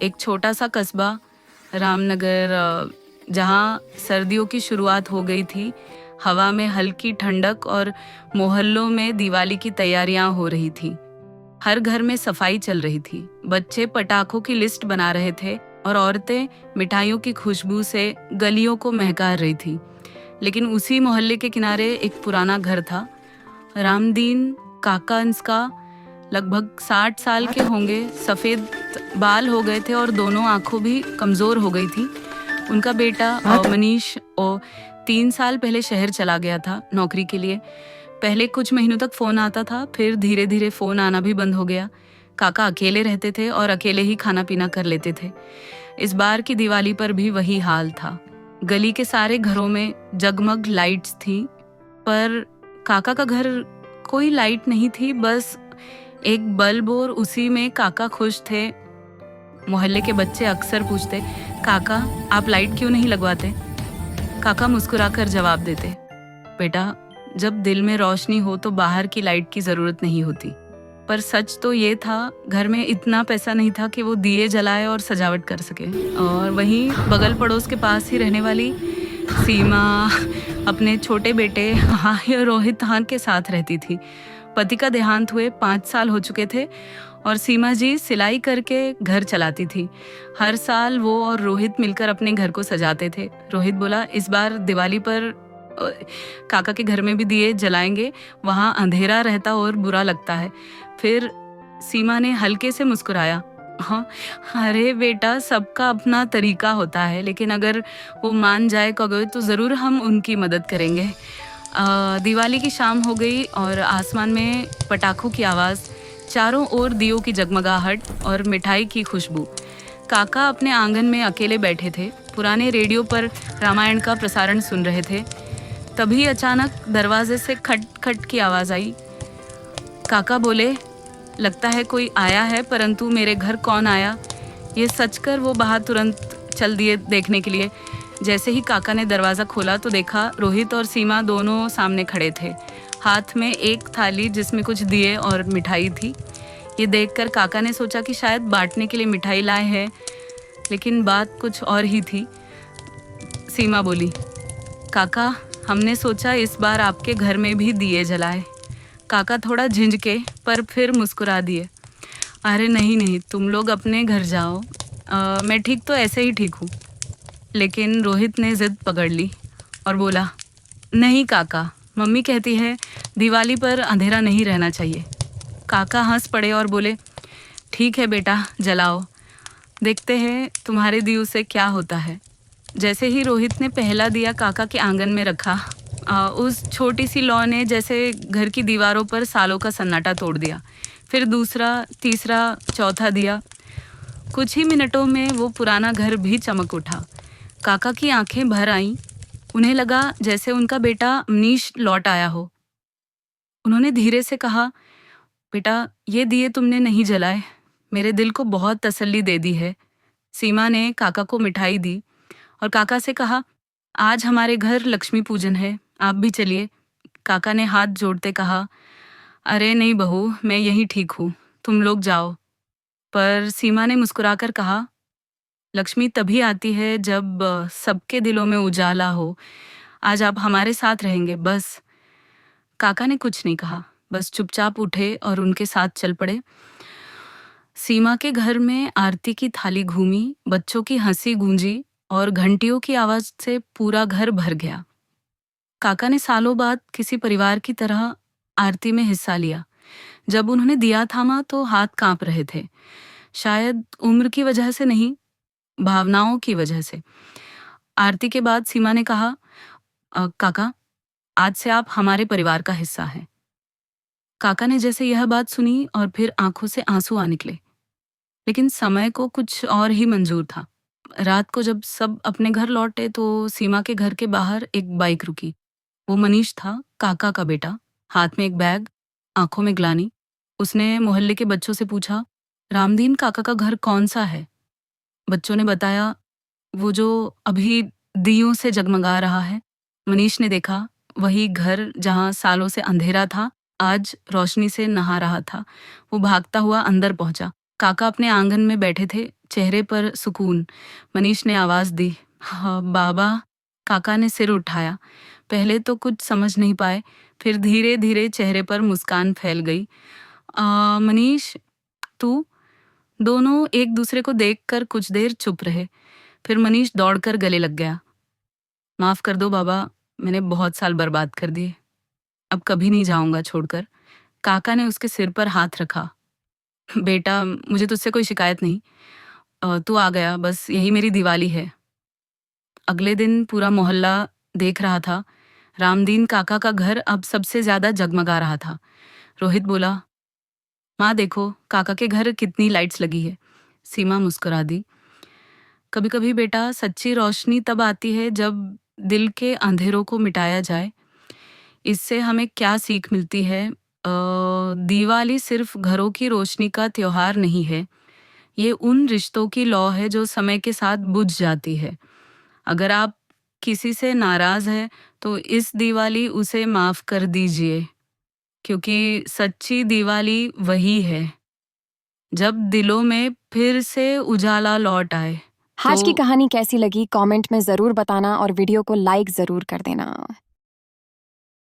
एक छोटा सा कस्बा रामनगर, जहाँ सर्दियों की शुरुआत हो गई थी। हवा में हल्की ठंडक और मोहल्लों में दिवाली की तैयारियां हो रही थी। हर घर में सफाई चल रही थी। बच्चे पटाखों की लिस्ट बना रहे थे और औरतें मिठाइयों की खुशबू से गलियों को महका रही थी। लेकिन उसी मोहल्ले के किनारे एक पुराना घर था। रामदीन काका का लगभग 60 साल के होंगे, सफेद बाल हो गए थे और दोनों आंखों भी कमजोर हो गई थी। उनका बेटा मनीष 3 साल पहले शहर चला गया था नौकरी के लिए। पहले कुछ महीनों तक फोन आता था, फिर धीरे धीरे फोन आना भी बंद हो गया। काका अकेले रहते थे और अकेले ही खाना पीना कर लेते थे। इस बार की दिवाली पर भी वही हाल था। गली के सारे घरों में जगमग लाइट्स थी, पर काका का घर कोई लाइट नहीं थी, बस एक बल्ब, और उसी में काका खुश थे। मोहल्ले के बच्चे अक्सर पूछते, काका आप लाइट क्यों नहीं लगवाते? काका मुस्कुराकर जवाब देते, बेटा जब दिल में रोशनी हो तो बाहर की लाइट की जरूरत नहीं होती। पर सच तो ये था, घर में इतना पैसा नहीं था कि वो दिए जलाए और सजावट कर सके। और वहीं बगल पड़ोस के पास ही रहने वाली सीमा अपने छोटे बेटे रोहित के साथ रहती थी। पति का देहांत हुए 5 साल हो चुके थे और सीमा जी सिलाई करके घर चलाती थी। हर साल वो और रोहित मिलकर अपने घर को सजाते थे। रोहित बोला, इस बार दिवाली पर काका के घर में भी दिए जलाएंगे, वहाँ अंधेरा रहता और बुरा लगता है। फिर सीमा ने हल्के से मुस्कुराया, हाँ अरे बेटा सबका अपना तरीका होता है, लेकिन अगर वो मान जाए कहोगे तो ज़रूर हम उनकी मदद करेंगे। दिवाली की शाम हो गई और आसमान में पटाखों की आवाज़, चारों ओर दियों की जगमगाहट और मिठाई की खुशबू। काका अपने आंगन में अकेले बैठे थे, पुराने रेडियो पर रामायण का प्रसारण सुन रहे थे। तभी अचानक दरवाजे से खट खट की आवाज़ आई। काका बोले, लगता है कोई आया है, परंतु मेरे घर कौन आया, ये सचकर वो बाहर तुरंत चल दिए देखने के लिए। जैसे ही काका ने दरवाज़ा खोला तो देखा रोहित और सीमा दोनों सामने खड़े थे, हाथ में एक थाली जिसमें कुछ दिए और मिठाई थी। ये देखकर काका ने सोचा कि शायद बांटने के लिए मिठाई लाए हैं, लेकिन बात कुछ और ही थी। सीमा बोली, काका हमने सोचा इस बार आपके घर में भी दिए जलाए। काका थोड़ा झिंझके पर फिर मुस्कुरा दिए, अरे नहीं नहीं, तुम लोग अपने घर जाओ, मैं ठीक तो ऐसे ही ठीक हूँ। लेकिन रोहित ने जिद पकड़ ली और बोला, नहीं काका, मम्मी कहती है दिवाली पर अंधेरा नहीं रहना चाहिए। काका हंस पड़े और बोले, ठीक है बेटा जलाओ, देखते हैं तुम्हारे दियों से क्या होता है। जैसे ही रोहित ने पहला दिया काका के आंगन में रखा, उस छोटी सी लौ ने जैसे घर की दीवारों पर सालों का सन्नाटा तोड़ दिया। फिर दूसरा, तीसरा, चौथा दिया। कुछ ही मिनटों में वो पुराना घर भी चमक उठा। काका की आंखें भर आईं। उन्हें लगा जैसे उनका बेटा मनीष लौट आया हो। उन्होंने धीरे से कहा, बेटा ये दिए तुमने नहीं जलाए, मेरे दिल को बहुत तसल्ली दे दी है। सीमा ने काका को मिठाई दी और काका से कहा, आज हमारे घर लक्ष्मी पूजन है, आप भी चलिए। काका ने हाथ जोड़ते कहा, अरे नहीं बहू, मैं यहीं ठीक हूँ, तुम लोग जाओ। पर सीमा ने मुस्कुराकर कहा, लक्ष्मी तभी आती है जब सबके दिलों में उजाला हो। आज आप हमारे साथ रहेंगे बस। काका ने कुछ नहीं कहा, बस चुपचाप उठे और उनके साथ चल पड़े। सीमा के घर में आरती की थाली घूमी, बच्चों की हंसी गूंजी और घंटियों की आवाज से पूरा घर भर गया। काका ने सालों बाद किसी परिवार की तरह आरती में हिस्सा लिया। जब उन्होंने दिया थामा तो हाथ कांप रहे थे, शायद उम्र की वजह से नहीं, भावनाओं की वजह से। आरती के बाद सीमा ने कहा, काका आज से आप हमारे परिवार का हिस्सा हैं। काका ने जैसे यह बात सुनी और फिर आंखों से आंसू आ निकले, लेकिन समय को कुछ और ही मंजूर था। रात को जब सब अपने घर लौटे तो सीमा के घर के बाहर एक बाइक रुकी। वो मनीष था, काका का बेटा, हाथ में एक बैग, आंखों में ग्लानि। उसने मोहल्ले के बच्चों से पूछा, रामदीन काका का घर कौन सा है? बच्चों ने बताया, वो जो अभी दियों से जगमगा रहा है। मनीष ने देखा, वही घर जहां सालों से अंधेरा था, आज रोशनी से नहा रहा था। वो भागता हुआ अंदर पहुंचा। काका अपने आंगन में बैठे थे, चेहरे पर सुकून। मनीष ने आवाज दी, हाँ बाबा। काका ने सिर उठाया। पहले तो कुछ समझ नहीं पाए, फिर धीरे धीरे चेहरे पर मुस्कान फैल गई। मनीष, तू? दोनों एक दूसरे को देखकर कुछ देर चुप रहे। फिर मनीष दौड़कर गले लग गया। माफ कर दो बाबा, मैंने बहुत साल बर्बाद कर दिए। अब कभी नहीं जाऊंगा छोड़कर। काका ने उसके सिर पर हाथ रखा। बेटा, मुझे तुझसे कोई शिकायत नहीं। तू आ गया, बस यही मेरी दिवाली है। अगले दिन पूरा मोहल्ला देख रहा था। रामदीन काका का घर अब सबसे ज्यादा जगमगा रहा था। रोहित बोला, माँ देखो काका के घर कितनी लाइट्स लगी है। सीमा मुस्कुरा दी। कभी कभी बेटा, सच्ची रोशनी तब आती है जब दिल के अंधेरों को मिटाया जाए। इससे हमें क्या सीख मिलती है? दिवाली सिर्फ घरों की रोशनी का त्योहार नहीं है, ये उन रिश्तों की लौ है जो समय के साथ बुझ जाती है। अगर आप किसी से नाराज है तो इस दिवाली उसे माफ कर दीजिए, क्योंकि सच्ची दिवाली वही है जब दिलों में फिर से उजाला लौट आए। आज की तो कहानी कैसी लगी कमेंट में ज़रूर बताना और वीडियो को लाइक ज़रूर कर देना।